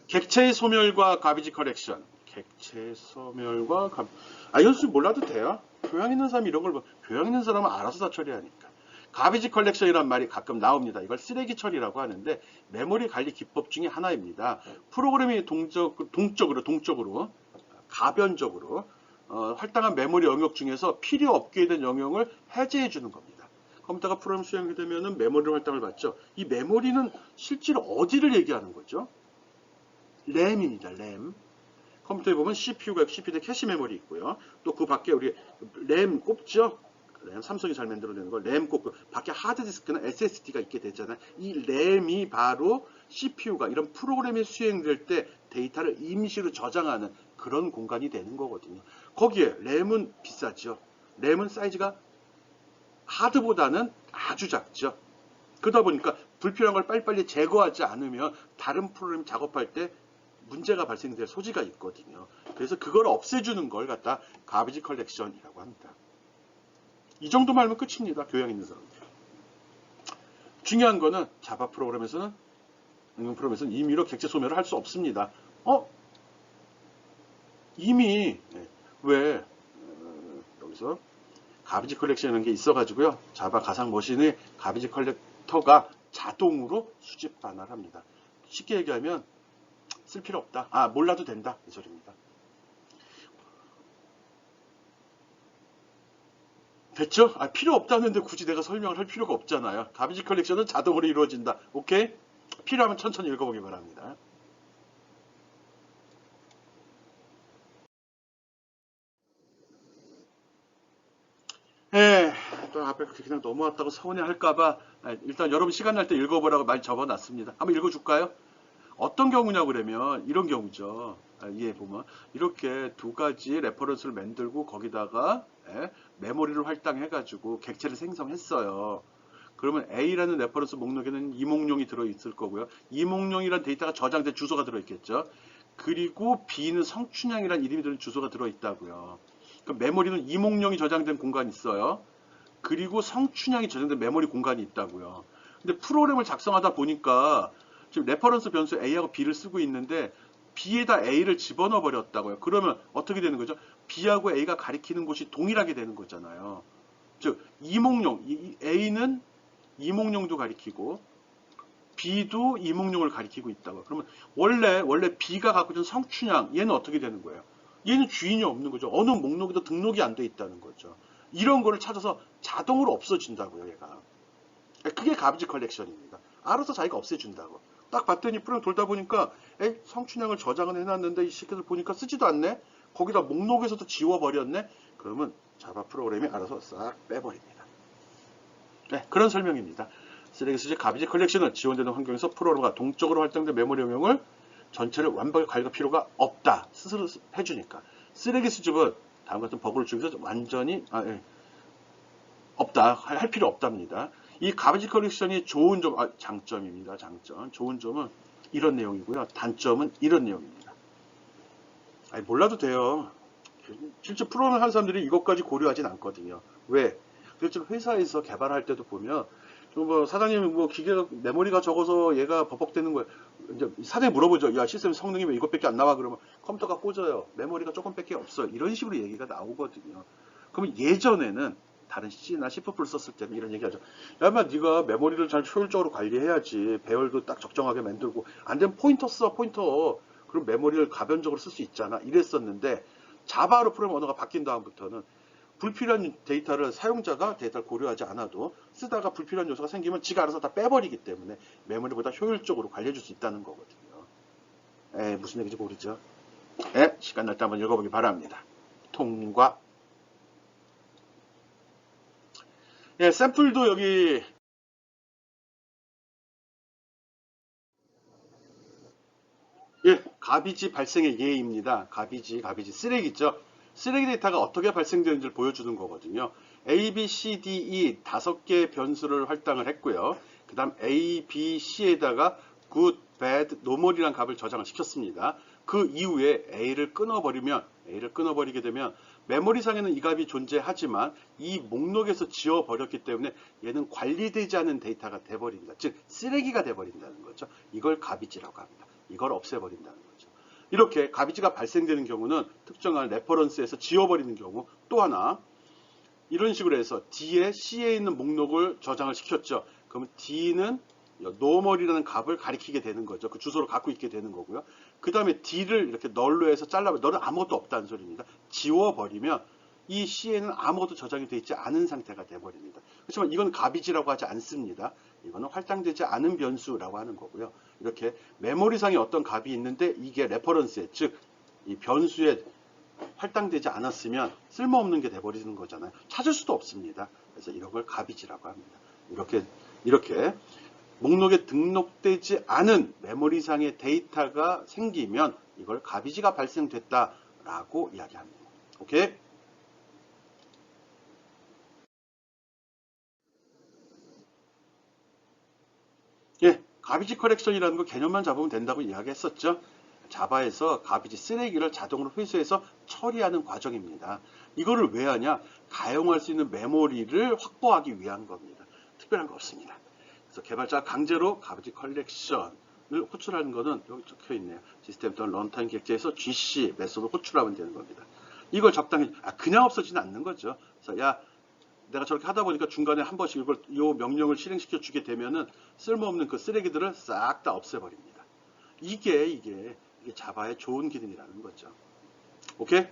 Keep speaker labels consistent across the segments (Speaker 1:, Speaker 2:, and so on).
Speaker 1: 객체의 소멸과 가비지 커렉션. 객체의 소멸과 이건 좀 몰라도 돼요. 교양 있는 사람이 이런 걸 교양 있는 사람은 알아서 다 처리하니까. 가비지 컬렉션이란 말이 가끔 나옵니다. 이걸 쓰레기 처리라고 하는데 메모리 관리 기법 중에 하나입니다. 프로그램이 동적으로 가변적으로 할당한 메모리 영역 중에서 필요 없게 된 영역을 해제해 주는 겁니다. 컴퓨터가 프로그램 수행이 되면은 메모리 활당을 받죠. 이 메모리는 실제로 어디를 얘기하는 거죠? 램입니다. 램. 컴퓨터에 보면 CPU가 있고 CPU에 캐시 메모리 있고요. 또 그 밖에 우리 램 꼽죠? 램, 삼성이 잘 만들어내는 거 램 꼽고 밖에 하드디스크나 SSD가 있게 되잖아요. 이 램이 바로 CPU가 이런 프로그램이 수행될 때 데이터를 임시로 저장하는 그런 공간이 되는 거거든요. 거기에 램은 비싸죠. 램은 사이즈가 하드보다는 아주 작죠. 그러다 보니까 불필요한 걸 빨리빨리 제거하지 않으면 다른 프로그램 작업할 때 문제가 발생될 소지가 있거든요. 그래서 그걸 없애주는 걸 갖다 가비지 컬렉션이라고 합니다. 이 정도만 알면 끝입니다. 교양 있는 사람들. 중요한 거는 자바 프로그램에서는 임의로 객체 소멸을 할 수 없습니다. 이미 왜 여기서 가비지 컬렉션이라는 게 있어가지고요. 자바 가상 머신의 가비지 컬렉터가 자동으로 수집 반환을 합니다. 쉽게 얘기하면 쓸 필요 없다. 몰라도 된다. 이 소리입니다. 됐죠? 필요 없다는데 굳이 내가 설명을 할 필요가 없잖아요. 가비지 컬렉션은 자동으로 이루어진다. 오케이? 필요하면 천천히 읽어보기 바랍니다. 또 앞에 그냥 넘어왔다고 서운해 할까봐 일단 여러분 시간 날 때 읽어보라고 말 적어놨습니다. 한번 읽어줄까요? 어떤 경우냐고 그러면 이런 경우죠. 이해 보면 이렇게 두 가지 레퍼런스를 만들고 거기다가 메모리를 활당해가지고 객체를 생성했어요. 그러면 A라는 레퍼런스 목록에는 이목룡이 들어있을 거고요. 이목룡이란 데이터가 저장된 주소가 들어있겠죠. 그리고 B는 성춘향이라는 이름이 들은 주소가 들어있다고요. 그럼 메모리는 이목룡이 저장된 공간이 있어요. 그리고 성춘향이 저장된 메모리 공간이 있다고요. 근데 프로그램을 작성하다 보니까 지금 레퍼런스 변수 A하고 B를 쓰고 있는데 B에다 A를 집어넣어 버렸다고요. 그러면 어떻게 되는 거죠? B하고 A가 가리키는 곳이 동일하게 되는 거잖아요. 즉 이목룡, A는 이목룡도 가리키고 B도 이목룡을 가리키고 있다고. 그러면 원래 B가 갖고 있는 성춘향 얘는 어떻게 되는 거예요? 얘는 주인이 없는 거죠. 어느 목록에도 등록이 안 돼 있다는 거죠. 이런 거를 찾아서 자동으로 없어진다고요, 얘가. 그게 가비지 컬렉션입니다. 알아서 자기가 없애준다고. 딱 봤더니 프로그램 돌다 보니까 성춘향을 저장은 해놨는데 이 새끼들 보니까 쓰지도 않네. 거기다 목록에서도 지워버렸네. 그러면 자바 프로그램이 알아서 싹 빼버립니다. 그런 설명입니다. 쓰레기 수집 가비지 컬렉션은 지원되는 환경에서 프로그램과 동적으로 활동된 메모리 영역을 전체를 완벽히 관리할 필요가 없다. 스스로 해주니까. 쓰레기 수집은 다음 같은 버그를 주면서 완전히 없다. 할 필요 없답니다. 이 가비지 컬렉션이 좋은 점, 장점입니다. 장점. 좋은 점은 이런 내용이고요. 단점은 이런 내용입니다. 몰라도 돼요. 실제 프로그램을 하는 사람들이 이것까지 고려하진 않거든요. 왜? 실제 회사에서 개발할 때도 보면 뭐 사장님 뭐 기계가 메모리가 적어서 얘가 버벅대는 거예요. 이제 사장님 물어보죠. 야 시스템 성능이 왜 이것밖에 안 나와? 그러면 컴퓨터가 꽂아요. 메모리가 조금밖에 없어. 이런 식으로 얘기가 나오거든요. 그러면 예전에는 다른 C나 C++ 썼을 때는 이런 얘기하죠. 야, 인마 네가 메모리를 잘 효율적으로 관리해야지. 배열도 딱 적정하게 만들고 안 되면 포인터 써, 포인터. 그럼 메모리를 가변적으로 쓸 수 있잖아. 이랬었는데 자바로 프로그램 언어가 바뀐 다음부터는 불필요한 데이터를 사용자가 데이터를 고려하지 않아도 쓰다가 불필요한 요소가 생기면 지가 알아서 다 빼버리기 때문에 메모리보다 효율적으로 관리해줄 수 있다는 거거든요. 무슨 얘기인지 모르죠? 시간 날 때 한번 읽어보기 바랍니다. 통과. 샘플도 여기 가비지 발생의 예입니다. 가비지 쓰레기죠. 쓰레기 데이터가 어떻게 발생되는지를 보여주는 거거든요. A, B, C, D, E 5개의 변수를 활당을 했고요. 그 다음 A, B, C에다가 good, bad, normal이라는 값을 저장을 시켰습니다. 그 이후에 A를 끊어버리게 되면 메모리상에는 이 값이 존재하지만 이 목록에서 지워버렸기 때문에 얘는 관리되지 않은 데이터가 돼버립니다. 즉 쓰레기가 돼버린다는 거죠. 이걸 가비지라고 합니다. 이걸 없애버린다는 거죠. 이렇게 가비지가 발생되는 경우는 특정한 레퍼런스에서 지워버리는 경우, 또 하나 이런 식으로 해서 D에 C에 있는 목록을 저장을 시켰죠. 그러면 D는 노멀이라는 값을 가리키게 되는 거죠. 그 주소를 갖고 있게 되는 거고요. 그 다음에 D를 이렇게 널로 해서 잘라버려. 너는 아무것도 없다는 소리입니다. 지워버리면 이 C에는 아무것도 저장이 되어 있지 않은 상태가 되어버립니다. 그렇지만 이건 가비지라고 하지 않습니다. 이거는 할당되지 않은 변수라고 하는 거고요. 이렇게 메모리상에 어떤 값이 있는데 이게 레퍼런스에, 즉 이 변수에 할당되지 않았으면 쓸모없는 게 돼버리는 거잖아요. 찾을 수도 없습니다. 그래서 이런 걸 가비지라고 합니다. 이렇게 목록에 등록되지 않은 메모리상의 데이터가 생기면 이걸 가비지가 발생됐다라고 이야기합니다. 오케이? 예, 가비지 커렉션이라는 거 개념만 잡으면 된다고 이야기했었죠. 자바에서 가비지 쓰레기를 자동으로 회수해서 처리하는 과정입니다. 이거를 왜 하냐? 가용할 수 있는 메모리를 확보하기 위한 겁니다. 특별한 거 없습니다. 그래서 개발자가 강제로 가비지 컬렉션을 호출하는 거는 여기 적혀 있네요. 시스템 또는 런타임 객체에서 GC 메소드 호출하면 되는 겁니다. 이걸 적당히 그냥 없어지는 않는 거죠. 그래서 야, 내가 저렇게 하다 보니까 중간에 한 번씩 이 명령을 실행시켜 주게 되면은 쓸모없는 그 쓰레기들을 싹 다 없애버립니다. 이게 자바의 좋은 기능이라는 거죠. 오케이?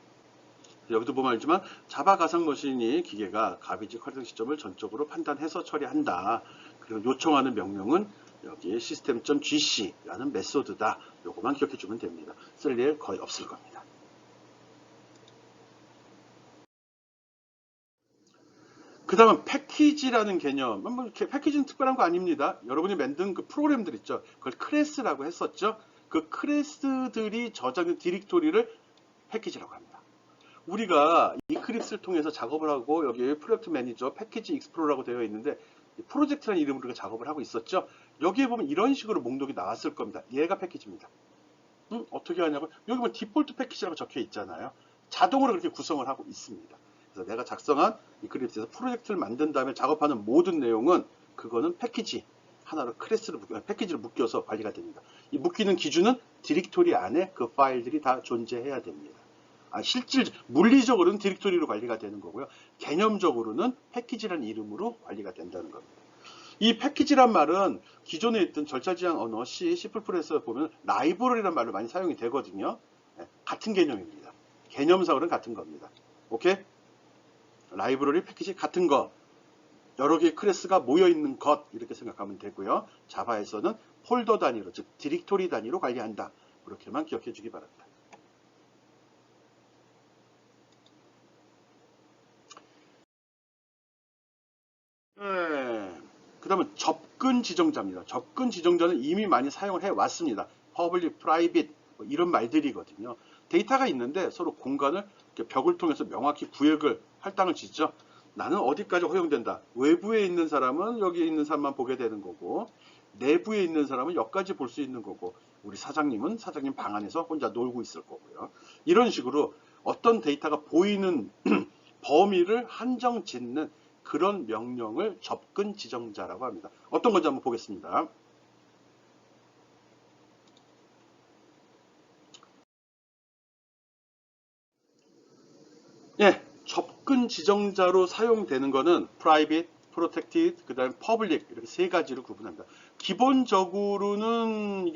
Speaker 1: 여기도 보면 알지만 자바 가상 머신이 기계가 가비지 컬렉션 시점을 전적으로 판단해서 처리한다. 그리고 요청하는 명령은 여기 system.gc라는 메소드다. 요거만 기억해 주면 됩니다. 쓸 일 거의 없을 겁니다. 그 다음은 패키지라는 개념. 뭐 패키지는 특별한 거 아닙니다. 여러분이 만든 그 프로그램들 있죠. 그걸 클래스라고 했었죠. 그 클래스들이 저장된 디렉토리를 패키지라고 합니다. 우리가 이클립스를 통해서 작업을 하고 여기 프로젝트 매니저 패키지 익스플로러라고 되어 있는데 프로젝트라는 이름으로 우리가 작업을 하고 있었죠. 여기에 보면 이런 식으로 목록이 나왔을 겁니다. 얘가 패키지입니다. 어떻게 하냐고? 여기 보면 디폴트 패키지라고 적혀 있잖아요. 자동으로 그렇게 구성을 하고 있습니다. 그래서 내가 작성한 이클립스에서 프로젝트를 만든 다음에 작업하는 모든 내용은 그거는 패키지 하나로 패키지를 묶여서 관리가 됩니다. 이 묶이는 기준은 디렉토리 안에 그 파일들이 다 존재해야 됩니다. 물리적으로는 디렉토리로 관리가 되는 거고요. 개념적으로는 패키지라는 이름으로 관리가 된다는 겁니다. 이 패키지란 말은 기존에 있던 절차 지향 언어 C++에서 보면 라이브러리라는 말로 많이 사용이 되거든요. 같은 개념입니다. 개념상으로는 같은 겁니다. 오케이? 라이브러리 패키지 같은 거, 여러 개의 클래스가 모여있는 것 이렇게 생각하면 되고요. 자바에서는 폴더 단위로, 즉 디렉토리 단위로 관리한다. 그렇게만 기억해 주기 바랍니다. 그 다음은 접근 지정자입니다. 접근 지정자는 이미 많이 사용을 해왔습니다. public, private 이런 말들이거든요. 데이터가 있는데 서로 공간을 벽을 통해서 명확히 구역을 할당을 짓죠. 나는 어디까지 허용된다. 외부에 있는 사람은 여기 있는 사람만 보게 되는 거고 내부에 있는 사람은 여기까지 볼 수 있는 거고 우리 사장님은 사장님 방 안에서 혼자 놀고 있을 거고요. 이런 식으로 어떤 데이터가 보이는 범위를 한정 짓는 그런 명령을 접근 지정자라고 합니다. 어떤 건지 한번 보겠습니다. 예, 접근 지정자로 사용되는 거는 private, protected, 그 다음에 public 이렇게 세 가지로 구분합니다. 기본적으로는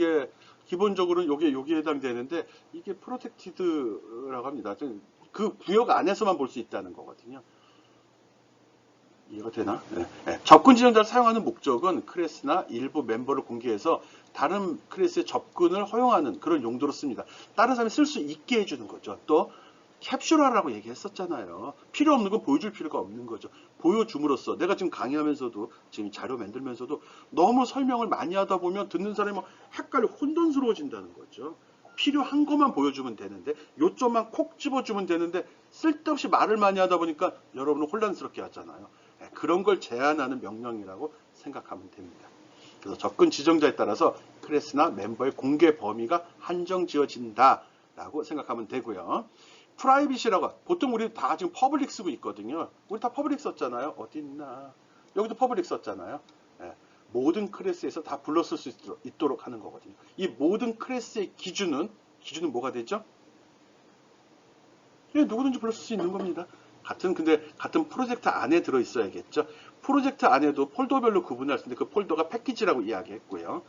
Speaker 1: 여기에 해당되는데 이게 protected라고 합니다. 그 구역 안에서만 볼 수 있다는 거거든요. 이해가 되나? 네. 접근 지정자를 사용하는 목적은 클래스나 일부 멤버를 공개해서 다른 클래스의 접근을 허용하는 그런 용도로 씁니다. 다른 사람이 쓸 수 있게 해주는 거죠. 또 캡슐화라고 얘기했었잖아요. 필요 없는 건 보여줄 필요가 없는 거죠. 보여줌으로써 내가 지금 강의하면서도 지금 자료 만들면서도 너무 설명을 많이 하다 보면 듣는 사람이 막 헷갈려 혼돈스러워진다는 거죠. 필요한 것만 보여주면 되는데 요점만 콕 집어주면 되는데 쓸데없이 말을 많이 하다 보니까 여러분은 혼란스럽게 하잖아요. 그런 걸 제한하는 명령이라고 생각하면 됩니다. 그래서 접근 지정자에 따라서 클래스나 멤버의 공개 범위가 한정 지어진다라고 생각하면 되고요. 프라이빗이라고 보통 우리 다 지금 퍼블릭 쓰고 있거든요. 우리 다 퍼블릭 썼잖아요. 어디 있나? 여기도 퍼블릭 썼잖아요. 모든 클래스에서 다 불렀을 수 있도록 하는 거거든요. 이 모든 클래스의 기준은 뭐가 되죠? 예, 누구든지 불렀을 수 있는 겁니다. 근데 같은 프로젝트 안에 들어 있어야겠죠. 프로젝트 안에도 폴더별로 구분할 수 있는데 그 폴더가 패키지라고 이야기했고요.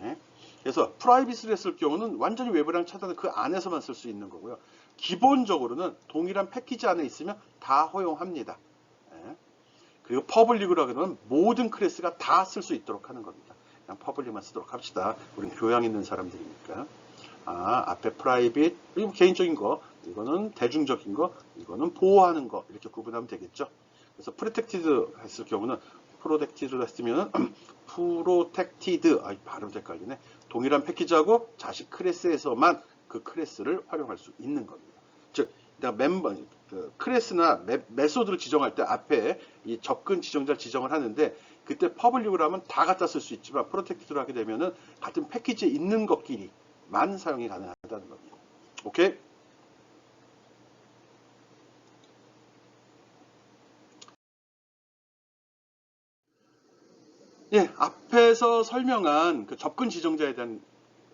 Speaker 1: 예. 그래서 프라이빗으로 했을 경우는 완전히 외부랑 차단을 그 안에서만 쓸 수 있는 거고요. 기본적으로는 동일한 패키지 안에 있으면 다 허용합니다. 예. 그리고 퍼블릭으로 하면 모든 클래스가 다 쓸 수 있도록 하는 겁니다. 그냥 퍼블릭만 쓰도록 합시다. 우리는 교양 있는 사람들이니까. 앞에 프라이빗, 이거 개인적인 거, 이거는 대중적인 거, 이거는 보호하는 거, 이렇게 구분하면 되겠죠. 그래서 프로텍티드 했을 경우는, 프로텍티드로 했으면, 프로텍티드, 발음도 헷갈리네. 동일한 패키지하고 자식 클래스에서만 그 클래스를 활용할 수 있는 겁니다. 즉, 멤버, 클래스나 메소드를 지정할 때 앞에 이 접근 지정자를 지정을 하는데, 그때 퍼블릭으로 하면 다 갖다 쓸 수 있지만, 프로텍티드로 하게 되면은 같은 패키지에 있는 것끼리만 사용이 가능하다는 겁니다. 오케이? 예, 앞에서 설명한 그 접근 지정자에 대한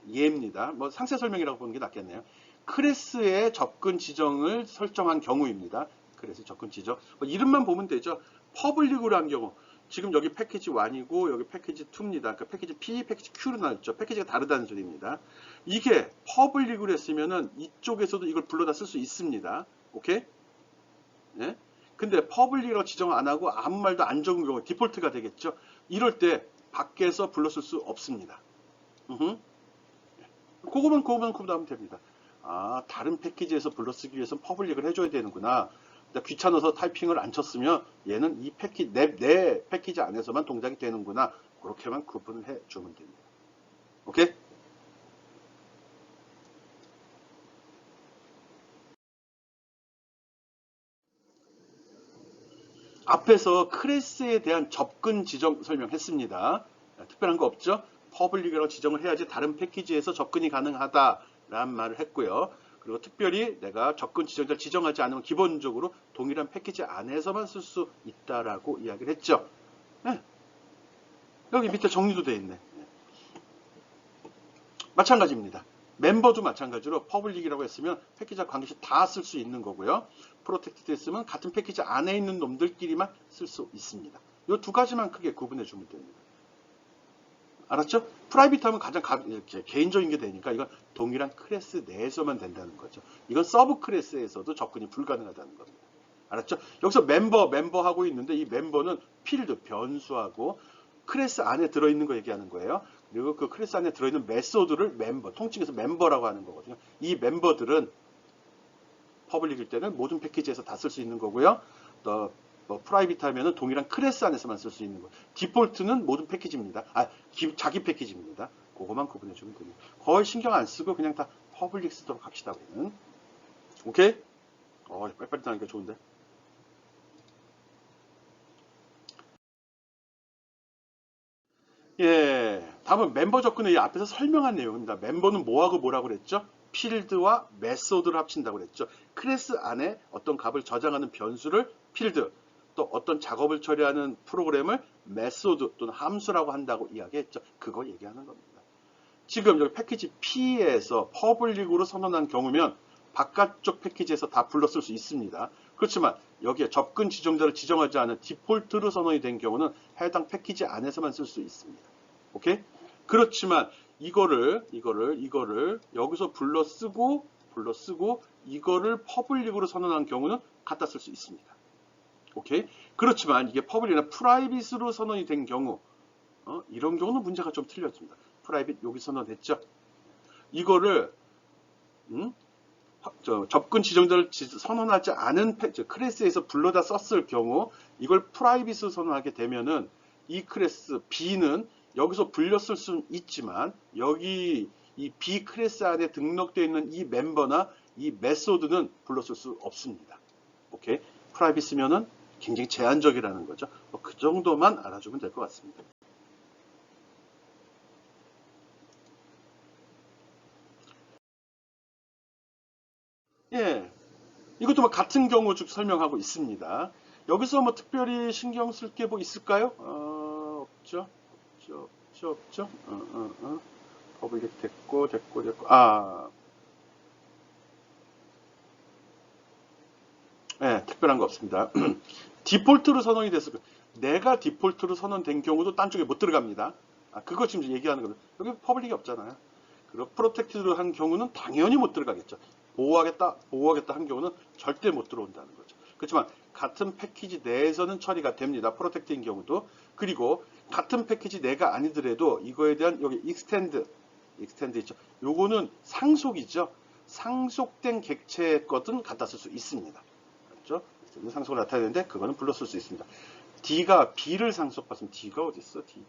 Speaker 1: 예입니다. 뭐 상세 설명이라고 보는 게 낫겠네요. 클래스의 접근 지정을 설정한 경우입니다. 클래스 접근 지정. 뭐 이름만 보면 되죠. 퍼블릭으로 한 경우. 지금 여기 패키지 1이고 여기 패키지 2입니다. 그러니까 패키지 P, 패키지 Q로 나왔죠. 패키지가 다르다는 소리입니다. 이게 퍼블릭으로 했으면은 이쪽에서도 이걸 불러다 쓸 수 있습니다. 오케이? 예? 근데 퍼블릭이라고 지정 안 하고 아무 말도 안 적은 경우 디폴트가 되겠죠. 이럴 때 밖에서 불렀을 수 없습니다. 그거만 구분하면 됩니다. 다른 패키지에서 불러쓰기 위해서 퍼블릭을 해줘야 되는구나. 귀찮아서 타이핑을 안 쳤으면 얘는 이 내 패키지 안에서만 동작이 되는구나. 그렇게만 구분을 해주면 됩니다. 오케이? 앞에서 클래스에 대한 접근 지정 설명했습니다. 특별한 거 없죠? 퍼블릭이라고 지정을 해야지 다른 패키지에서 접근이 가능하다라는 말을 했고요. 그리고 특별히 내가 접근 지정자를 지정하지 않으면 기본적으로 동일한 패키지 안에서만 쓸 수 있다라고 이야기를 했죠. 네. 여기 밑에 정리도 되어 있네. 마찬가지입니다. 멤버도 마찬가지로 퍼블릭이라고 했으면 패키지와 관계시 다 쓸 수 있는 거고요. 프로텍티드 했으면 같은 패키지 안에 있는 놈들끼리만 쓸 수 있습니다. 이 두 가지만 크게 구분해 주면 됩니다. 알았죠? 프라이빗 하면 가장 개인적인 게 되니까 이건 동일한 클래스 내에서만 된다는 거죠. 이건 서브 클래스에서도 접근이 불가능하다는 겁니다. 알았죠? 여기서 멤버 하고 있는데 이 멤버는 필드, 변수하고 클래스 안에 들어있는 거 얘기하는 거예요. 그리고 그 클래스 안에 들어있는 메소드를 멤버, 통칭해서 멤버라고 하는 거거든요. 이 멤버들은 퍼블릭일 때는 모든 패키지에서 다 쓸 수 있는 거고요. 또 프라이빗 하면은 동일한 클래스 안에서만 쓸 수 있는 거. 디폴트는 모든 패키지입니다. 자기 패키지입니다. 그거만 구분해 주면 됩니다. 거의 신경 안 쓰고 그냥 다 퍼블릭 쓰도록 합시다. 우리는. 오케이? 빨리빨리 나니까 좋은데. 예, 다음은 멤버 접근의 앞에서 설명한 내용입니다. 멤버는 뭐하고 뭐라고 그랬죠? 필드와 메소드를 합친다고 그랬죠. 클래스 안에 어떤 값을 저장하는 변수를 필드, 또 어떤 작업을 처리하는 프로그램을 메소드 또는 함수라고 한다고 이야기했죠. 그거 얘기하는 겁니다. 지금 여기 패키지 P에서 퍼블릭으로 선언한 경우면 바깥쪽 패키지에서 다 불렀을 수 있습니다. 그렇지만 여기에 접근 지정자를 지정하지 않은 디폴트로 선언이 된 경우는 해당 패키지 안에서만 쓸 수 있습니다. 오케이? 그렇지만 이거를 여기서 불러 쓰고 이거를 퍼블릭으로 선언한 경우는 갖다 쓸 수 있습니다. 오케이? 그렇지만 이게 퍼블릭이나 프라이빗으로 선언이 된 경우 이런 경우는 문제가 좀 틀렸습니다. 프라이빗 여기 선언했죠? 이거를 접근 지정자를 선언하지 않은 클래스에서 불러다 썼을 경우 이걸 프라이빗으로 선언하게 되면은 이 클래스 B는 여기서 불렸을 수는 있지만 여기 이 B 클래스 안에 등록되어 있는 이 멤버나 이 메소드는 불렀을 수 없습니다. 오케이? 프라이빗 쓰면은 굉장히 제한적이라는 거죠. 그 정도만 알아주면 될 것 같습니다. 예, 이것도 뭐 같은 경우 쭉 설명하고 있습니다. 여기서 뭐 특별히 신경 쓸 게 뭐 있을까요? 없죠. 없죠? 퍼블릭 됐고. 네, 특별한 거 없습니다. 디폴트로 선언이 됐을 거. 내가 디폴트로 선언된 경우도 딴 쪽에 못 들어갑니다. 그거 지금 얘기하는 거예요. 여기 퍼블릭이 없잖아요. 그리고 프로텍티드로 한 경우는 당연히 못 들어가겠죠. 보호하겠다 한 경우는 절대 못 들어온다는 거죠. 그렇지만 같은 패키지 내에서는 처리가 됩니다. 프로텍트인 경우도. 그리고 같은 패키지 내가 아니더라도 이거에 대한 여기 익스텐드 있죠. 요거는 상속이죠. 상속된 객체의 것은 갖다 쓸 수 있습니다. 그렇죠? 상속을 나타내는데 그거는 불러 쓸 수 있습니다. D가 B를 상속받으면 D가 어디 있어? D.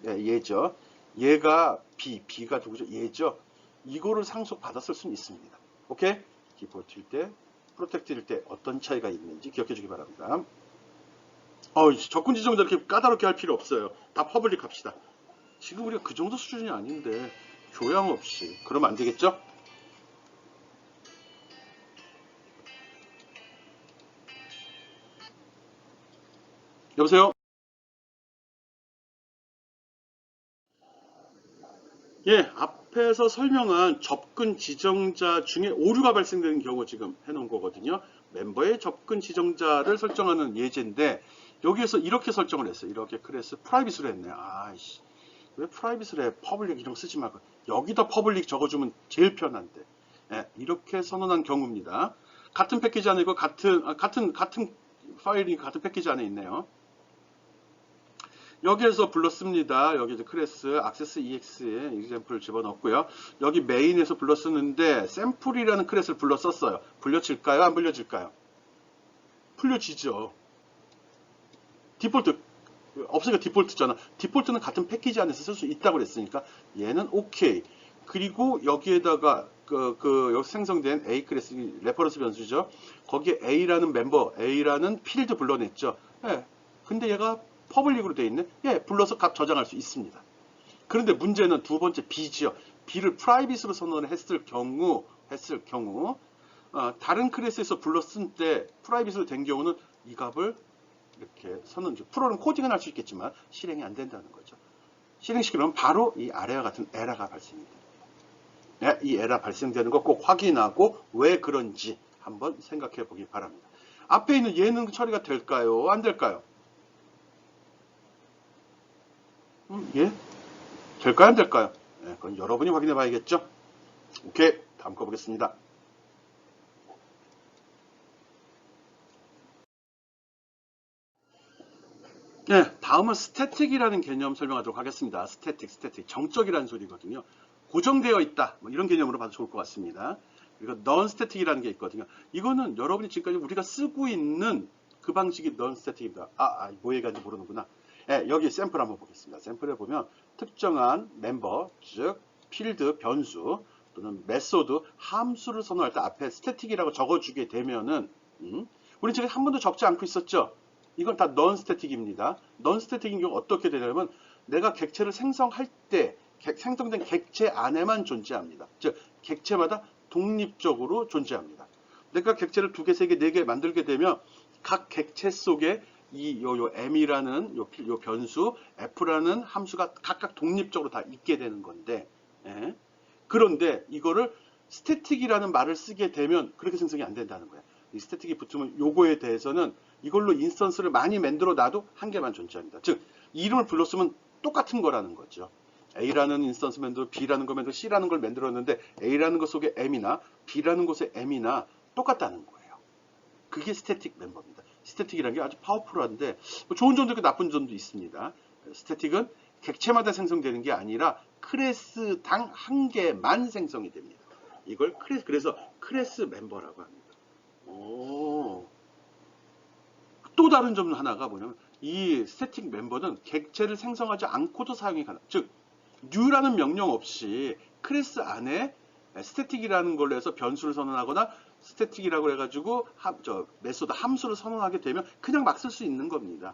Speaker 1: 네, 얘죠. 얘가 B가 누구죠? 얘죠. 이거를 상속받았을 수는 있습니다. 오케이? 디폴트일 때, 프로텍트일 때 어떤 차이가 있는지 기억해 주기 바랍니다. 접근 지정자 이렇게 까다롭게 할 필요 없어요. 다 퍼블릭 합시다. 지금 우리가 그 정도 수준이 아닌데 교양 없이 그러면 안 되겠죠? 여보세요? 예, 앞에서 설명한 접근 지정자 중에 오류가 발생되는 경우 지금 해놓은 거거든요. 멤버의 접근 지정자를 설정하는 예제인데 여기에서 이렇게 설정을 했어요. 이렇게 그래서 프라이빗으로 했네. 아이씨, 왜 프라이빗을 해? 퍼블릭 이런 거 쓰지 말고 여기다 퍼블릭 적어주면 제일 편한데. 예, 이렇게 선언한 경우입니다. 같은 패키지 안에 있고 같은 파일이 같은 패키지 안에 있네요. 여기에서 불렀습니다. 여기 이제 클래스 access ex에 example을 집어넣었고요. 여기 메인에서 불렀었는데 샘플이라는 클래스를 불렀었어요. 불려질까요? 안 불려질까요? 불려지죠. 디폴트 없으니까 디폴트잖아. 디폴트는 같은 패키지 안에서 쓸 수 있다고 그랬으니까 얘는 오케이. 그리고 여기에다가 여기 생성된 A 클래스 레퍼런스 변수죠. 거기에 A라는 멤버, A라는 필드 불러냈죠. 예. 근데 얘가 퍼블릭으로 되어 있네. 예, 불러서 값 저장할 수 있습니다. 그런데 문제는 두 번째 B지요. B를 프라이빗으로 선언을 했을 경우 다른 클래스에서 불렀을 때 프라이빗으로 된 경우는 이 값을 이렇게 선언, 프로는 코딩은 할 수 있겠지만 실행이 안 된다는 거죠. 실행시키면 바로 이 아래와 같은 에러가 발생이 됩니다. 네, 이 에러 발생되는 거 꼭 확인하고 왜 그런지 한번 생각해 보기 바랍니다. 앞에 있는 예능 처리가 될까요? 안 될까요? 예? 될까요? 안 될까요? 네, 그건 여러분이 확인해 봐야겠죠? 오케이. 다음 거 보겠습니다. 네, 다음은 스태틱이라는 개념 설명하도록 하겠습니다. 스태틱. 정적이라는 소리거든요. 고정되어 있다. 뭐 이런 개념으로 봐도 좋을 것 같습니다. 그리고 non-static이라는 게 있거든요. 이거는 여러분이 지금까지 우리가 쓰고 있는 그 방식이 non-static입니다. 뭐 얘기하는지 모르는구나. 네, 여기 샘플 한번 보겠습니다. 샘플에 보면 특정한 멤버, 즉 필드 변수 또는 메소드 함수를 선언할 때 앞에 스태틱이라고 적어주게 되면은 우리 지금 한 번도 적지 않고 있었죠. 이건 다 non-static입니다. non-static인 경우 어떻게 되냐면 내가 객체를 생성할 때 생성된 객체 안에만 존재합니다. 즉 객체마다 독립적으로 존재합니다. 내가 객체를 2개, 3개, 4개 만들게 되면 각 객체 속에 요 m이라는 요 변수, f라는 함수가 각각 독립적으로 다 있게 되는 건데, 예. 그런데 이거를 스태틱이라는 말을 쓰게 되면 그렇게 생성이 안 된다는 거야. 이 스태틱이 붙으면 요거에 대해서는 이걸로 인스턴스를 많이 만들어 놔도 한 개만 존재합니다. 즉 이름을 불렀으면 똑같은 거라는 거죠. A라는 인스턴스 만들어 B라는 거 만들어 C라는 걸 만들었는데 A라는 것 속에 M이나 B라는 곳에 M이나 똑같다는 거예요. 그게 스태틱 멤버입니다. 스태틱이라는 게 아주 파워풀한데 좋은 점도 있고 나쁜 점도 있습니다. 스태틱은 객체마다 생성되는 게 아니라 클래스당 한 개만 생성이 됩니다. 이걸 그래서 클래스 멤버라고 합니다. 또 다른 점 하나가 뭐냐면 이 스태틱 멤버는 객체를 생성하지 않고도 사용이 가능. 즉 new라는 명령 없이 클래스 안에 스태틱이라는 걸로 해서 변수를 선언하거나 스태틱이라고 해가지고 메소드 함수를 선언하게 되면 그냥 막 쓸 수 있는 겁니다.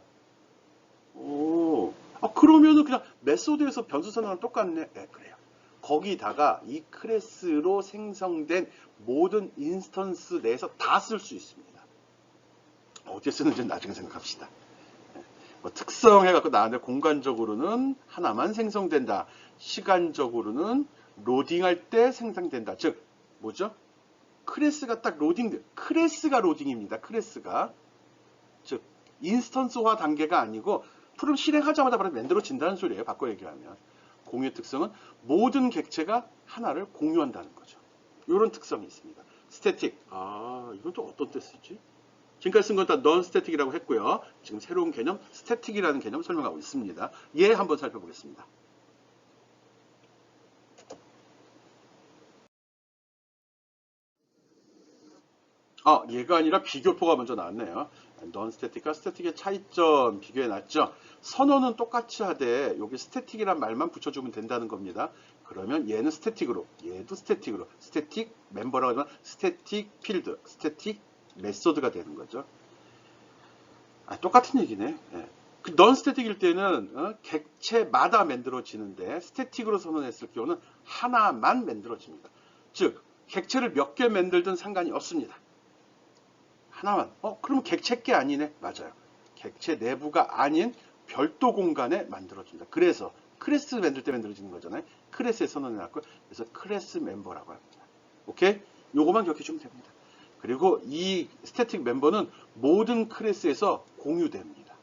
Speaker 1: 그러면은 그냥 메소드에서 변수 선언하랑 똑같네. 네, 그래요. 거기다가 이 클래스로 생성된 모든 인스턴스 내에서 다 쓸 수 있습니다. 어디에 쓰는지는 나중에 생각합시다. 뭐 특성 해갖고 나왔는데 공간적으로는 하나만 생성된다. 시간적으로는 로딩할 때 생성된다. 즉 뭐죠? 클래스가 딱 클래스가 로딩입니다. 클래스가. 즉 인스턴스화 단계가 아니고 프로그램 실행하자마자 바로 만들어진다는 소리예요. 바꿔 얘기하면. 공유의 특성은 모든 객체가 하나를 공유한다는 거죠. 이런 특성이 있습니다. 스태틱. 이건 또 어떤 때 쓰지? 지금까지 쓴 건 다 non-static이라고 했고요. 지금 새로운 개념, static이라는 개념 설명하고 있습니다. 얘 한번 살펴보겠습니다. 얘가 아니라 비교표가 먼저 나왔네요. non-static과 static의 차이점 비교해 놨죠. 선언은 똑같이 하되 여기 static이란 말만 붙여주면 된다는 겁니다. 그러면 얘는 static으로, 얘도 static으로, static 멤버라고 하지만 static field, static 메소드가 되는 거죠. 똑같은 얘기네. 예. 그 non-static일 때는 객체마다 만들어지는데 static으로 선언했을 경우는 하나만 만들어집니다. 즉 객체를 몇 개 만들든 상관이 없습니다. 하나만. 그러면 객체 아니네. 맞아요. 객체 내부가 아닌 별도 공간에 만들어집니다. 그래서 클래스 만들 때 만들어지는 거잖아요. 클래스에 선언해놨고 그래서 클래스 멤버라고 합니다. 오케이? 요거만 기억해주면 됩니다. 그리고 이 스태틱 멤버는 모든 클래스에서 공유됩니다.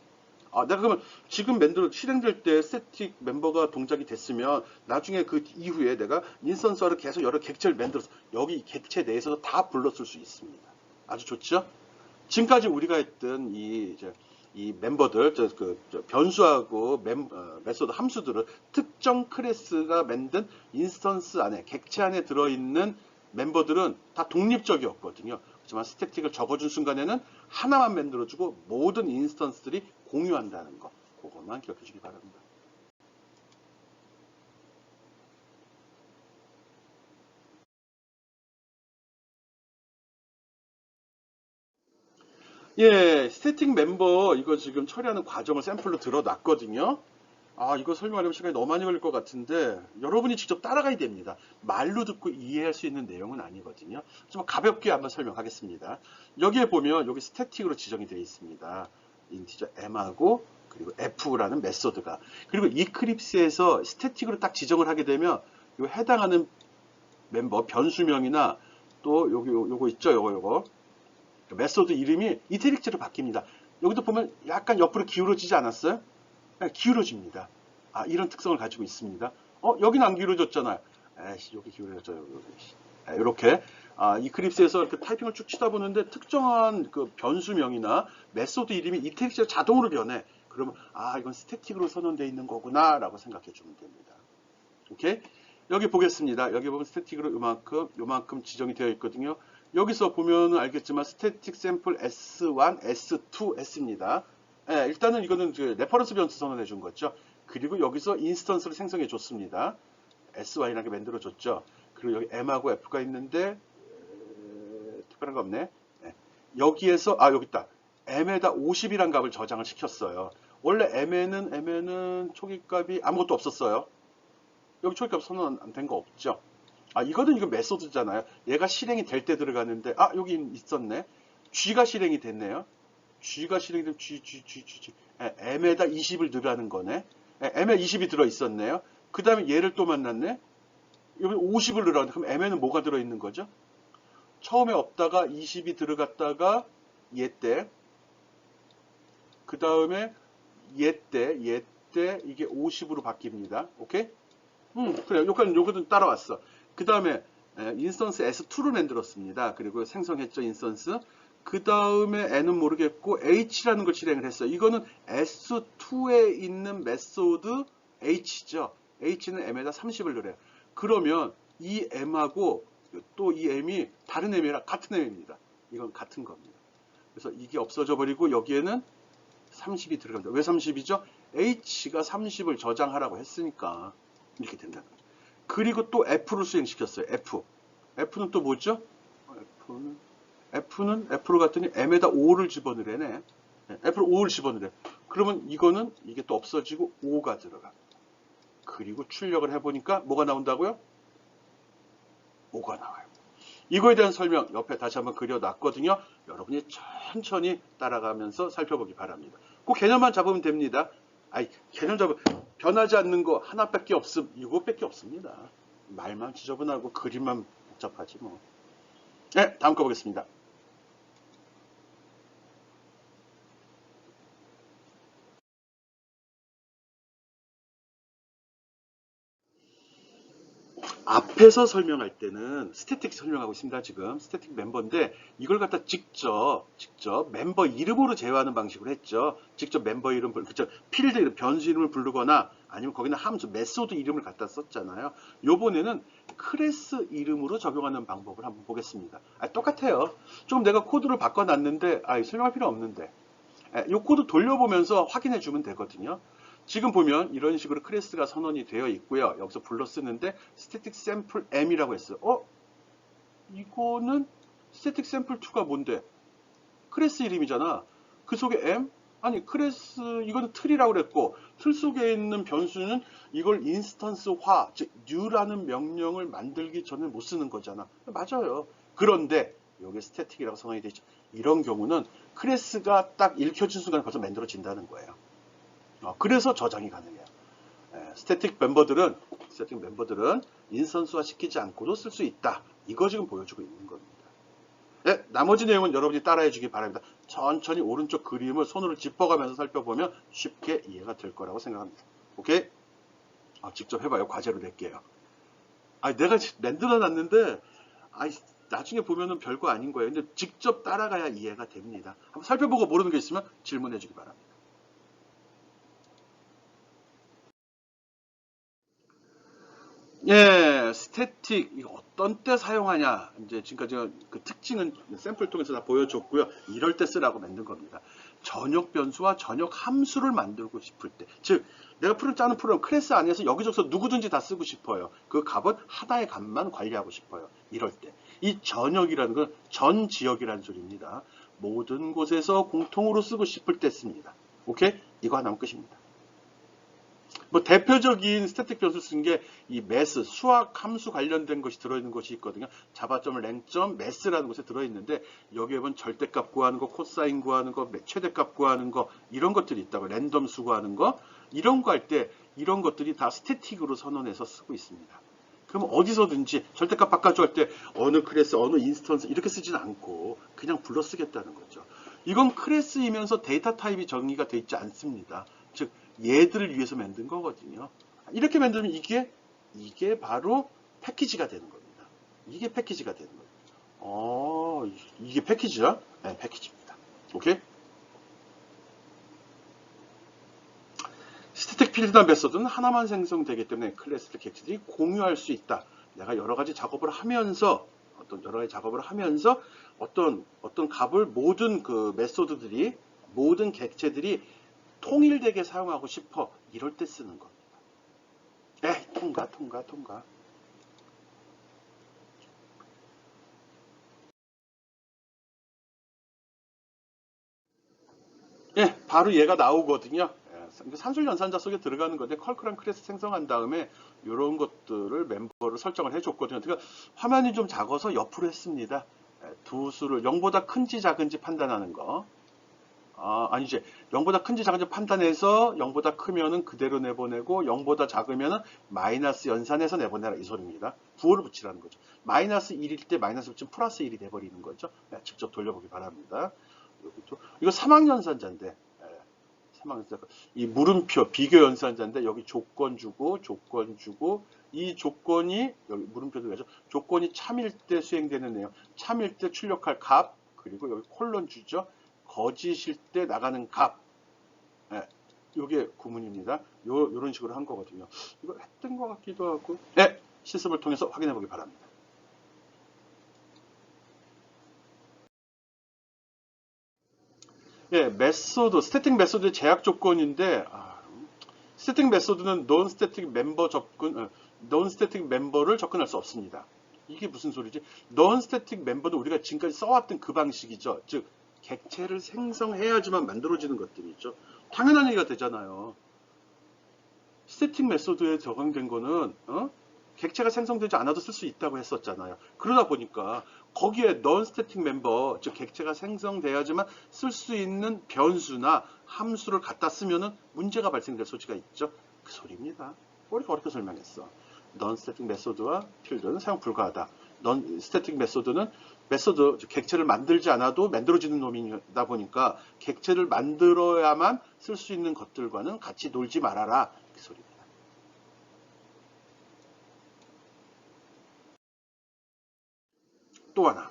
Speaker 1: 내가 그러면 지금 실행될 때 스태틱 멤버가 동작이 됐으면 나중에 그 이후에 내가 인스턴스화를 계속 여러 객체를 만들어서 여기 객체 내에서 다 불렀을 수 있습니다. 아주 좋죠? 지금까지 우리가 했던 이 멤버들, 변수하고 메소드 함수들은 특정 클래스가 만든 인스턴스 안에, 객체 안에 들어있는 멤버들은 다 독립적이었거든요. 하지만 스태틱을 적어준 순간에는 하나만 만들어주고 모든 인스턴스들이 공유한다는 거. 그것만 기억해 주기 바랍니다. 예, 스태틱 멤버 이거 지금 처리하는 과정을 샘플로 들어놨거든요. 이거 설명하려면 시간이 너무 많이 걸릴 것 같은데 여러분이 직접 따라가야 됩니다. 말로 듣고 이해할 수 있는 내용은 아니거든요. 좀 가볍게 한번 설명하겠습니다. 여기에 보면 여기 스태틱으로 지정이 되어 있습니다. 인티저 m하고 그리고 f라는 메소드가. 그리고 이클립스에서 스태틱으로 딱 지정을 하게 되면 요 해당하는 멤버 변수명이나 또 요거 있죠. 요거 메소드 이름이 이태릭제로 바뀝니다. 여기도 보면 약간 옆으로 기울어지지 않았어요? 기울어집니다. 이런 특성을 가지고 있습니다. 여기는 안 기울어졌잖아요. 여기 기울어졌죠. 이렇게 이클립스에서 이렇게 타이핑을 쭉 치다 보는데 특정한 그 변수명이나 메소드 이름이 이태릭제로 자동으로 변해. 그러면 이건 스태틱으로 선언되어 있는 거구나 라고 생각해 주면 됩니다. 오케이? 여기 보겠습니다. 여기 보면 스태틱으로 요만큼 지정이 되어 있거든요. 여기서 보면 알겠지만 스태틱 샘플 S1, S2, S입니다. 일단은 이거는 레퍼런스 변수 선언해 준 거죠. 그리고 여기서 인스턴스를 생성해 줬습니다. SY라는 게 만들어 줬죠. 그리고 여기 M하고 F가 있는데 특별한 거 없네. 여기에서 여기 있다. M에다 50이란 값을 저장을 시켰어요. 원래 M에는 초기값이 아무것도 없었어요. 여기 초기값 선언 안 된 거 없죠. 이거 메소드잖아요. 얘가 실행이 될 때 들어가는데 여기 있었네. G가 실행이 됐네요. G가 실행이 되면 G. M에다 20을 넣으라는 거네. M에 20이 들어있었네요. 그 다음에 얘를 또 만났네. 여기 50을 넣으라는데 그럼 M에는 뭐가 들어있는 거죠? 처음에 없다가 20이 들어갔다가 얘 때. 그 다음에 얘 때 이게 50으로 바뀝니다. 오케이? 그래. 요거는 따라왔어. 그 다음에 인스턴스 S2를 만들었습니다. 그리고 생성했죠, 인스턴스. 그 다음에 N은 모르겠고 H라는 걸 실행을 했어요. 이거는 S2에 있는 메소드 H죠. H는 M에다 30을 넣어요. 그러면 이 M하고 또 이 M이 다른 M이랑 같은 M입니다. 이건 같은 겁니다. 그래서 이게 없어져 버리고 여기에는 30이 들어갑니다. 왜 30이죠? H가 30을 저장하라고 했으니까 이렇게 된다는 거죠. 그리고 또 F를 수행시켰어요. F는 또 뭐죠? F는 F로 갔더니 M에다 5를 집어넣으래네. F로 5를 집어넣으래. 그러면 이게 또 없어지고 5가 들어갑니다. 그리고 출력을 해보니까 뭐가 나온다고요? 5가 나와요. 이거에 대한 설명 옆에 다시 한번 그려놨거든요. 여러분이 천천히 따라가면서 살펴보기 바랍니다. 꼭 그 개념만 잡으면 됩니다. 아이, 개념 잡으면 변하지 않는 거 하나밖에 없음. 이것밖에 없습니다. 말만 지저분하고 그림만 복잡하지 뭐. 네, 다음 거 보겠습니다. 앞에서 설명할 때는 스태틱 설명하고 있습니다. 지금 스태틱 멤버인데 이걸 갖다 직접 멤버 이름으로 제어하는 방식으로 했죠. 직접 멤버 이름 그쵸, 필드 이름, 변수 이름을 부르거나 아니면 거기는 함수 메소드 이름을 갖다 썼잖아요. 요번에는 클래스 이름으로 적용하는 방법을 한번 보겠습니다. 똑같아요. 조금 내가 코드를 바꿔놨는데 설명할 필요 없는데 이 코드 돌려보면서 확인해 주면 되거든요. 지금 보면 이런 식으로 클래스가 선언이 되어 있고요. 여기서 불러 쓰는데 static sample m이라고 했어요. 이거는 static sample 2가 뭔데? 클래스 이름이잖아. 그 속에 m? 아니 클래스 이거는 틀이라고 그랬고 틀 속에 있는 변수는 이걸 인스턴스화, 즉 new라는 명령을 만들기 전에 못 쓰는 거잖아. 맞아요. 그런데 여기 static이라고 선언이 되어 있죠. 이런 경우는 클래스가 딱 읽혀진 순간 벌써 만들어진다는 거예요. 그래서 저장이 가능해요. 스태틱 멤버들은 인스턴스화 시키지 않고도 쓸 수 있다. 이거 지금 보여주고 있는 겁니다. 나머지 내용은 여러분이 따라해 주기 바랍니다. 천천히 오른쪽 그림을 손으로 짚어가면서 살펴보면 쉽게 이해가 될 거라고 생각합니다. 오케이? 직접 해봐요. 과제로 낼게요. 내가 만들어 놨는데 나중에 보면은 별거 아닌 거예요. 근데 직접 따라가야 이해가 됩니다. 한번 살펴보고 모르는 게 있으면 질문해 주기 바랍니다. 스태틱 이거 어떤 때 사용하냐 이제 지금까지 그 특징은 샘플 통해서 다 보여줬고요. 이럴 때 쓰라고 만든 겁니다. 전역 변수와 전역 함수를 만들고 싶을 때, 즉 내가 짜는 프로그램 클래스 안에서 여기저기서 누구든지 다 쓰고 싶어요. 그 값은 하나의 값만 관리하고 싶어요. 이럴 때 이 전역이라는 건 전 지역이라는 소리입니다. 모든 곳에서 공통으로 쓰고 싶을 때 씁니다. 오케이? 이거 하나면 끝입니다. 대표적인 스태틱 변수 쓴 게 이 math, 수학 함수 관련된 것이 들어있는 것이 있거든요. java.len.math라는 곳에 들어있는데 여기에 보면 절대값 구하는 거, 코사인 구하는 거, 최대값 구하는 거 이런 것들이 있다고 랜덤 수 구하는 거 이런 거 할 때 이런 것들이 다 스태틱으로 선언해서 쓰고 있습니다. 그럼 어디서든지 절대값 바꿔줘 할 때 어느 클래스, 어느 인스턴스 이렇게 쓰진 않고 그냥 불러 쓰겠다는 거죠. 이건 클래스이면서 데이터 타입이 정의가 되어 있지 않습니다. 즉 얘들을 위해서 만든 거거든요. 이렇게 만들면 이게 바로 패키지가 되는 겁니다. 이게 패키지가 되는 거예요. 이게 패키지야? 네, 패키지입니다. 오케이? 스태틱 필드나 메소드는 하나만 생성되기 때문에 클래스들 객체들이 공유할 수 있다. 내가 여러 가지 작업을 하면서 어떤 값을 모든 그 메소드들이 모든 객체들이 통일되게 사용하고 싶어. 이럴 때 쓰는 겁니다. 통과. 바로 얘가 나오거든요. 산술 연산자 속에 들어가는 건데 컬크랑 클래스 생성한 다음에 이런 것들을 멤버를 설정을 해줬거든요. 그러니까 화면이 좀 작아서 옆으로 했습니다. 두 수를 0보다 큰지 작은지 판단하는 거. 아니지. 0보다 큰지 작은지 판단해서 0보다 크면은 그대로 내보내고 0보다 작으면은 마이너스 연산해서 내보내라 이 소리입니다. 부호를 붙이라는 거죠. 마이너스 1일 때 마이너스 붙이면 플러스 1이 돼버리는 거죠. 직접 돌려보기 바랍니다. 이거 사망연산자인데 이 물음표 비교 연산자인데 여기 조건 주고 이 조건이 여기 물음표도 되죠. 조건이 참일 때 수행되는 내용, 참일 때 출력할 값 그리고 여기 콜론 주죠. 거짓일 때 나가는 값. 이게 구문입니다. 요런 식으로 한 거거든요. 이거 했던 것 같기도 하고. 실습을 통해서 확인해 보기 바랍니다. 메소드, 스태틱 메소드의 제약 조건인데, 스태틱 메소드는 논 스태틱 멤버를 접근할 수 없습니다. 이게 무슨 소리지? 논 스태틱 멤버는 우리가 지금까지 써왔던 그 방식이죠. 즉, 객체를 생성해야지만 만들어지는 것들이죠. 당연한 얘기가 되잖아요. 스태틱 메소드에 적용된 거는 객체가 생성되지 않아도 쓸 수 있다고 했었잖아요. 그러다 보니까 거기에 non-static member, 즉 객체가 생성돼야지만 쓸 수 있는 변수나 함수를 갖다 쓰면은 문제가 발생될 소지가 있죠. 그 소리입니다. 우리가 어렵게 설명했어. non-static method와 필드는 사용 불가하다. non-static method는 메소드, 즉 객체를 만들지 않아도 만들어지는 놈이다 보니까 객체를 만들어야만 쓸 수 있는 것들과는 같이 놀지 말아라. 그 소리입니다. 또 하나.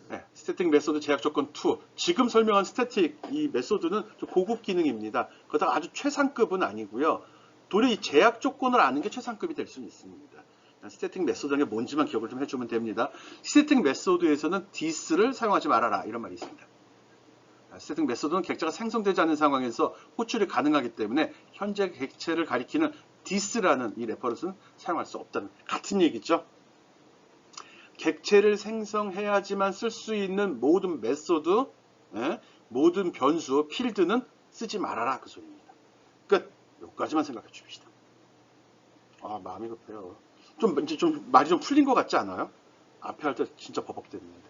Speaker 1: 네, 스태틱 메소드 제약 조건 2. 지금 설명한 스태틱 이 메소드는 좀 고급 기능입니다. 그러다가 아주 최상급은 아니고요. 도리 제약 조건을 아는 게 최상급이 될 수는 있습니다. 스태틱 메소드가 뭔지만 기억을 좀 해주면 됩니다. 스태틱 메소드에서는 this를 사용하지 말아라 이런 말이 있습니다. 스태틱 메소드는 객체가 생성되지 않는 상황에서 호출이 가능하기 때문에 현재 객체를 가리키는 this라는 이 레퍼런스는 사용할 수 없다는 같은 얘기죠. 객체를 생성해야지만 쓸 수 있는 모든 메소드, 모든 변수, 필드는 쓰지 말아라 그 소리입니다. 끝. 여기까지만 생각해 줍시다. 아, 마음이 급해요. 이제 좀 말이 좀 풀린 것 같지 않아요? 앞에 할 때 진짜 버벅댔는데.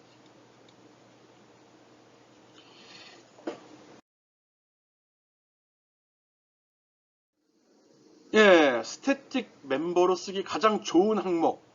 Speaker 1: 예, 스태틱 멤버로 쓰기 가장 좋은 항목.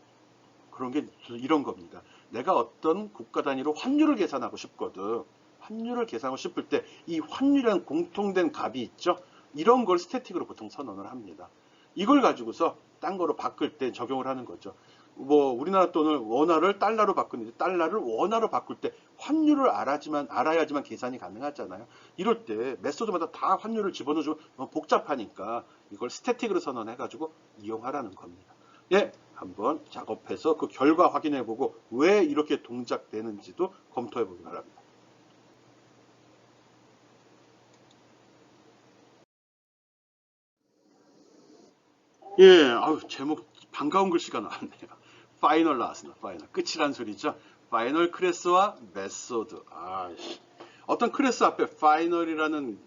Speaker 1: 그런 게 이런 겁니다. 내가 어떤 국가 단위로 환율을 계산하고 싶거든. 환율을 계산하고 싶을 때 이 환율이라는 공통된 값이 있죠. 이런 걸 스태틱으로 보통 선언을 합니다. 이걸 가지고서 딴 거로 바꿀 때 적용을 하는 거죠. 뭐 우리나라 돈을 원화를 달러로 바꾸는데 달러를 원화로 바꿀 때 환율을 알아야지만 계산이 가능하잖아요. 이럴 때 메소드마다 다 환율을 집어넣어주면 너무 복잡하니까 이걸 스태틱으로 선언해가지고 이용하라는 겁니다. 예, 한번 작업해서 그 결과 확인해보고 왜 이렇게 동작되는지도 검토해보기 바랍니다. 예, 아유, 제목 반가운 글씨가 나왔네요. 파이널 나왔습니다. 파이널. 끝이란 소리죠. 파이널 클래스와 메소드. 어떤 클래스 앞에 파이널이라는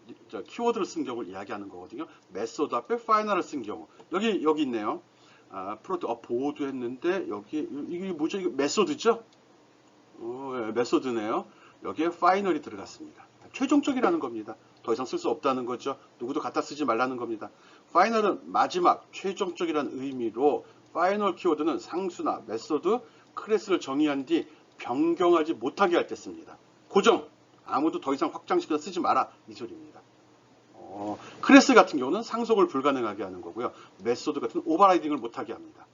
Speaker 1: 키워드를 쓴 경우를 이야기하는 거거든요. 메소드 앞에 파이널을 쓴 경우. 여기 있네요. 보호도 했는데 여기 이게 뭐죠? 이거 메소드죠? 예, 메소드네요. 여기에 파이널이 들어갔습니다. 최종적이라는 겁니다. 더 이상 쓸 수 없다는 거죠. 누구도 갖다 쓰지 말라는 겁니다. 파이널은 마지막, 최종적이라는 의미로 파이널 키워드는 상수나 메소드, 클래스를 정의한 뒤 변경하지 못하게 할 때 씁니다. 고정, 아무도 더 이상 확장시켜서 쓰지 마라 이 소리입니다. 클래스 같은 경우는 상속을 불가능하게 하는 거고요. 메소드 같은 오버라이딩을 못하게 합니다.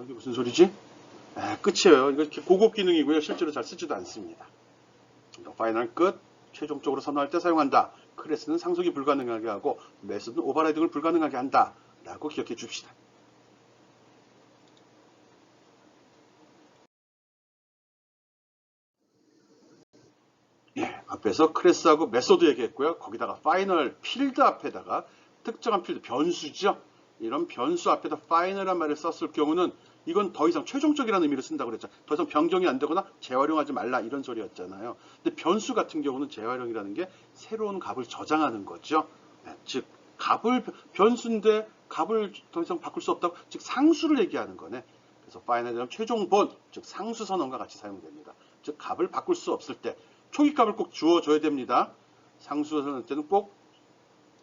Speaker 1: 이게 무슨 소리지? 끝이에요. 이거 고급 기능이고요. 실제로 잘 쓰지도 않습니다. 파이널 끝, 최종적으로 선언할 때 사용한다. 클래스는 상속이 불가능하게 하고 메소드는 오버라이딩을 불가능하게 한다. 라고 기억해 줍시다. 예, 앞에서 클래스하고 메소드 얘기했고요. 거기다가 파이널 필드 앞에다가 특정한 필드, 변수죠. 이런 변수 앞에다 파이널이란 말을 썼을 경우는 이건 더 이상 최종적이라는 의미로 쓴다고 그랬죠. 더 이상 변경이 안 되거나 재활용하지 말라 이런 소리였잖아요. 근데 변수 같은 경우는 재활용이라는 게 새로운 값을 저장하는 거죠. 즉 변수인데 값을 더 이상 바꿀 수 없다고, 즉 상수를 얘기하는 거네. 그래서 파이널이란 최종본, 즉 상수 선언과 같이 사용됩니다. 즉 값을 바꿀 수 없을 때 초기값을 꼭 주어줘야 됩니다. 상수 선언 때는 꼭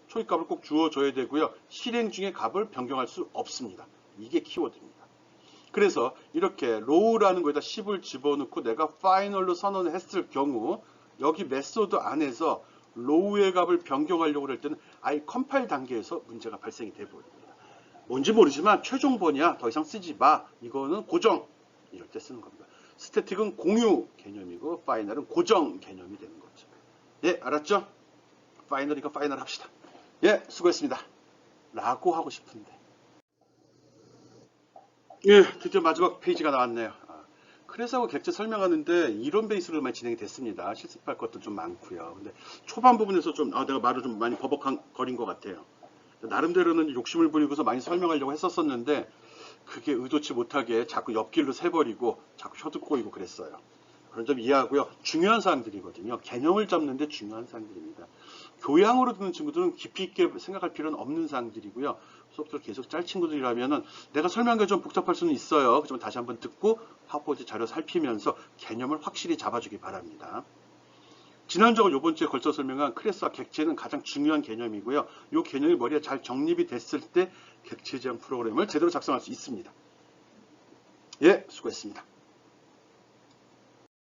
Speaker 1: 초기값을 꼭 주어줘야 되고요. 실행 중에 값을 변경할 수 없습니다. 이게 키워드입니다. 그래서 이렇게 로우라는 거에다 10을 집어넣고 내가 파이널로 선언을 했을 경우 여기 메소드 안에서 로우의 값을 변경하려고 할 때는 아예 컴파일 단계에서 문제가 발생이 돼버립니다. 뭔지 모르지만 최종본이야. 더 이상 쓰지 마. 이거는 고정. 이럴 때 쓰는 겁니다. 스태틱은 공유 개념이고 파이널은 고정 개념이 되는 거죠. 예, 알았죠? 파이널이니까 파이널 합시다. 예, 수고했습니다. 라고 하고 싶은데. 예, 드디어 마지막 페이지가 나왔네요. 클래스하고 객체 설명하는데 이론 베이스로만 진행이 됐습니다. 실습할 것도 좀 많고요. 근데 초반 부분에서 좀 내가 말을 좀 많이 버벅거린 것 같아요. 나름대로는 욕심을 부리고서 많이 설명하려고 했었는데 그게 의도치 못하게 자꾸 옆길로 새버리고 자꾸 혀도 꼬이고 그랬어요. 그런 점 이해하고요. 중요한 사항들이거든요. 개념을 잡는데 중요한 사항들입니다. 교양으로 듣는 친구들은 깊이 있게 생각할 필요는 없는 사항들이고요. 수업들 계속 짤 친구들이라면은 내가 설명한 게 좀 복잡할 수는 있어요. 그렇지만 다시 한번 듣고 화보지 자료 살피면서 개념을 확실히 잡아주기 바랍니다. 지난주와 이번 주에 걸쳐 설명한 클래스와 객체는 가장 중요한 개념이고요. 이 개념이 머리에 잘 정립이 됐을 때 객체 지향 프로그램을 제대로 작성할 수 있습니다. 예, 수고했습니다.